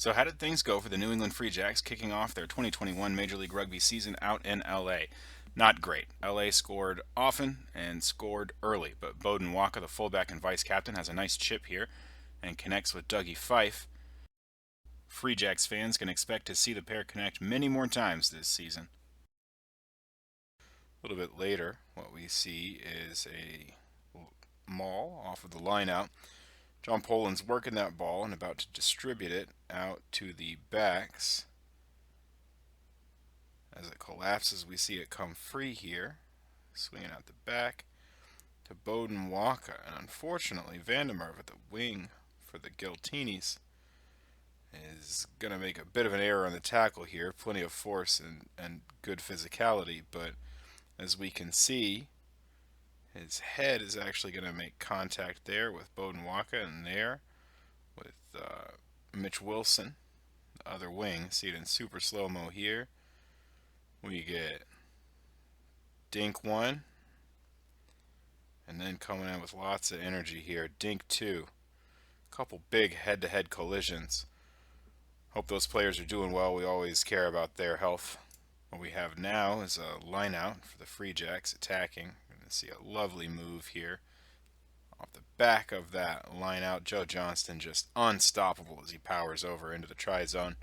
So how did things go for the New England Free Jacks kicking off their 2021 Major League Rugby season out in LA? Not great. LA scored often and scored early, but Bowden Walker, the fullback and vice captain, has a nice chip here and connects with Dougie Fife. Free Jacks fans can expect to see the pair connect many more times this season. A little bit later, what we see is a maul off of the lineout. John Poland's working that ball and about to distribute it out to the backs. As it collapses, we see it come free here, swinging out the back to Bowden Walker. And unfortunately, Vandermeer at the wing for the Giltinis is going to make a bit of an error on the tackle here. Plenty of force and good physicality, but as we can see, his head is actually going to make contact there with Bowden Walker and there with Mitch Wilson, the other wing. See it in super slow-mo here. We get Dink 1, and then coming in with lots of energy here, Dink 2. A couple big head-to-head collisions. Hope those players are doing well. We always care about their health. What we have now is a line out for the Free Jacks attacking. We're going to see a lovely move here. Off the back of that line out, Joe Johnston just unstoppable as he powers over into the try zone.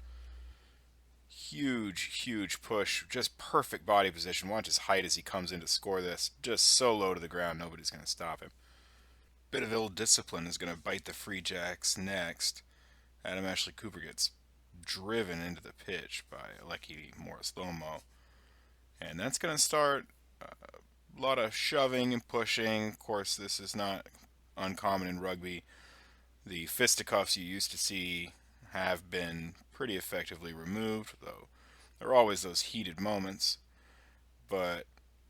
Huge push. Just perfect body position. Watch his height as he comes in to score this. Just so low to the ground, nobody's going to stop him. Bit of ill discipline is going to bite the Free Jacks next. Adam Ashley Cooper gets driven into the pitch by Lecky Morris Lomo. And that's going to start a lot of shoving and pushing. Of course, this is not uncommon in rugby. The fisticuffs you used to see have been pretty effectively removed, though there are always those heated moments. But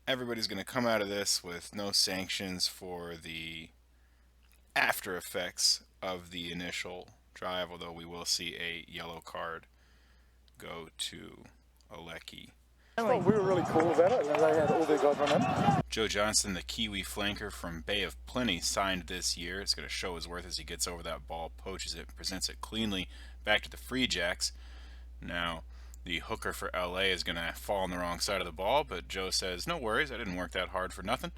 everybody's going to come out of this with no sanctions for the after effects of the initial drive, although we will see a yellow card go to Alecki. We were really cool about it, and they had all their guys run in. Joe Johnston, the Kiwi flanker from Bay of Plenty, signed this year. It's going to show his worth as he gets over that ball, poaches it, presents it cleanly back to the Free Jacks. Now, the hooker for LA is going to fall on the wrong side of the ball, but Joe says, no worries, I didn't work that hard for nothing.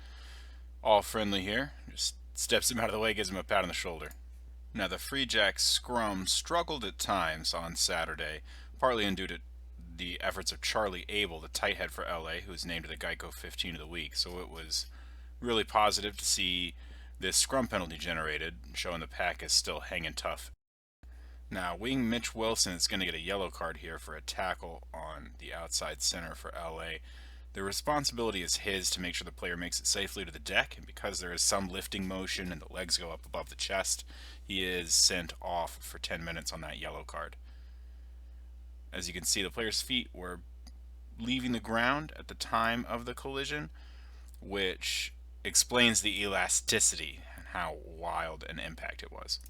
All friendly here. Just steps him out of the way, gives him a pat on the shoulder. Now, the Free Jacks scrum struggled at times on Saturday, partly due to the efforts of Charlie Abel, the tight head for LA, who was named the Geico 15 of the week. So it was really positive to see this scrum penalty generated, showing the pack is still hanging tough. Now, wing Mitch Wilson is going to get a yellow card here for a tackle on the outside center for LA. The responsibility is his to make sure the player makes it safely to the deck, and because there is some lifting motion and the legs go up above the chest, he is sent off for 10 minutes on that yellow card. As you can see, the player's feet were leaving the ground at the time of the collision, which explains the elasticity and how wild an impact it was.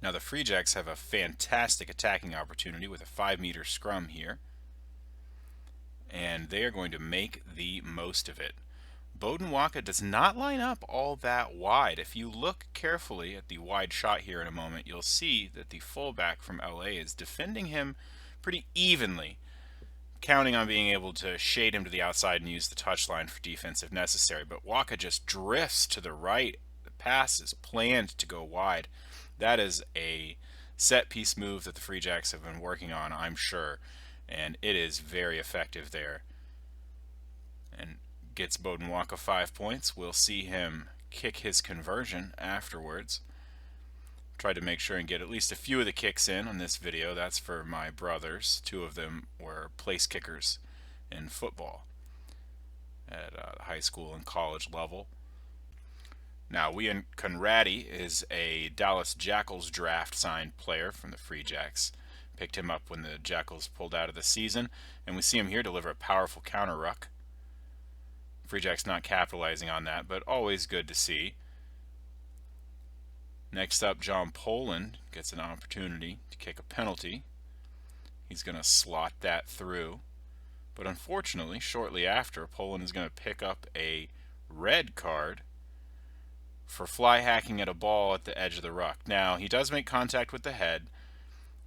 Now the Free Jacks have a fantastic attacking opportunity with a 5-meter scrum here, and they are going to make the most of it. Bowden Walker does not line up all that wide. If you look carefully at the wide shot here in a moment, you'll see that the fullback from LA is defending him pretty evenly, counting on being able to shade him to the outside and use the touchline for defense if necessary. But Walker just drifts to the right. The pass is planned to go wide. That is a set-piece move that the Free Jacks have been working on, I'm sure, and it is very effective there. And gets Bowden Walker 5 points. We'll see him kick his conversion afterwards. Tried to make sure and get at least a few of the kicks in on this video. That's for my brothers. 2 of them were place kickers in football at high school and college level. Now, Ian Conradi is a Dallas Jackals draft signed player from the Free Jacks. Picked him up when the Jackals pulled out of the season, and we see him here deliver a powerful counter ruck. Free Jacks not capitalizing on that, but always good to see. Next up, John Poland gets an opportunity to kick a penalty. He's going to slot that through. But unfortunately, shortly after, Poland is going to pick up a red card for fly hacking at a ball at the edge of the ruck. Now, he does make contact with the head,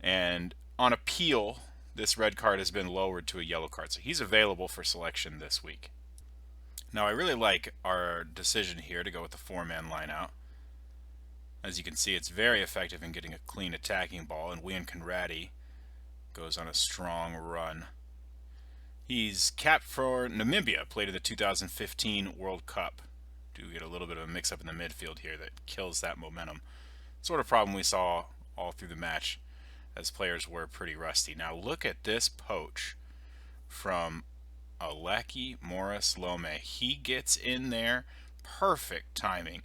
And on appeal, this red card has been lowered to a yellow card, so he's available for selection this week. Now, I really like our decision here to go with the four-man lineout. As you can see, it's very effective in getting a clean attacking ball, and Wian Conradi goes on a strong run. He's capped for Namibia, played in the 2015 World Cup. Do get a little bit of a mix-up in the midfield here that kills that momentum. Sort of problem we saw all through the match, as players were pretty rusty. Now look at this poach from Aleki Morris Lome. He gets in there, perfect timing.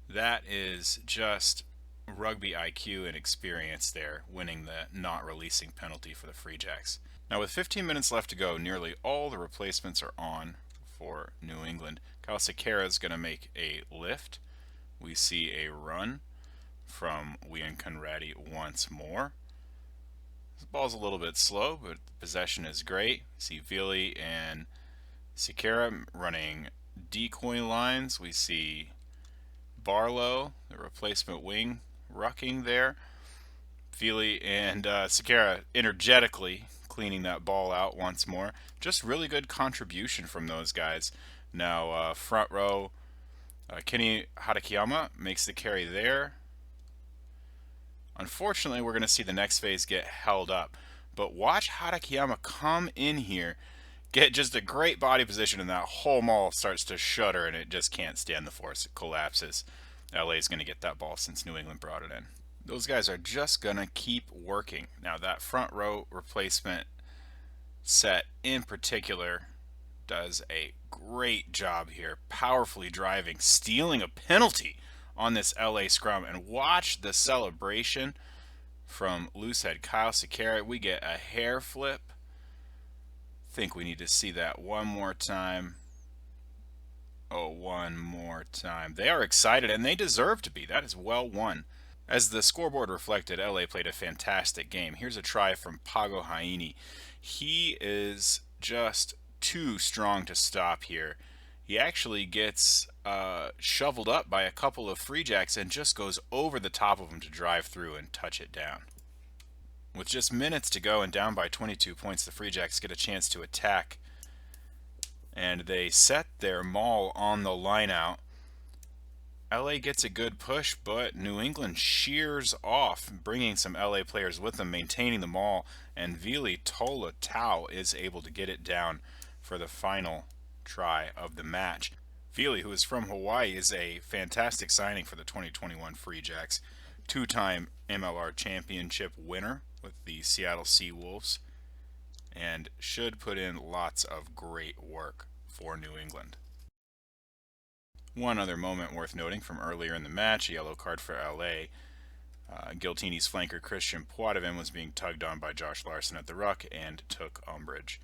That is just rugby IQ and experience there, winning the not releasing penalty for the Free Jacks. Now with 15 minutes left to go, nearly all the replacements are on for New England. Kyle Sekera is going to make a lift. We see a run from Wian Conradi once more. The ball's a little bit slow, but possession is great. We see Vili and Sekera running decoy lines. We see Barlow, the replacement wing, rucking there. Vili and Sekera energetically cleaning that ball out once more. Just really good contribution from those guys. Now front row, Kenny Hatakiyama makes the carry there. Unfortunately, we're going to see the next phase get held up. But watch Hatakiyama come in here, get just a great body position, and that whole maul starts to shudder, and it just can't stand the force. It collapses. LA is going to get that ball since New England brought it in. Those guys are just going to keep working. Now, that front row replacement set in particular does a great job here, powerfully driving, stealing a penalty on this LA scrum. And watch the celebration from loosehead Kyle Sekera. We get a hair flip. Think we need to see that one more time. Oh, one more time. They are excited, and they deserve to be. That is well won. As the scoreboard reflected, LA played a fantastic game. Here's a try from Pago Haini. He is just too strong to stop here. He actually gets shoveled up by a couple of Free Jacks and just goes over the top of them to drive through and touch it down. With just minutes to go and down by 22 points, the Free Jacks get a chance to attack. And they set their maul on the line out. LA gets a good push, but New England shears off, bringing some LA players with them, maintaining the maul, and Vili Tola Tau is able to get it down for the final try of the match. Vili, who is from Hawaii, is a fantastic signing for the 2021 Free Jacks. Two-time MLR championship winner with the Seattle Seawolves, and should put in lots of great work for New England. One other moment worth noting from earlier in the match, a yellow card for LA. Giltinis flanker Christian Poitevin was being tugged on by Josh Larson at the ruck and took umbrage.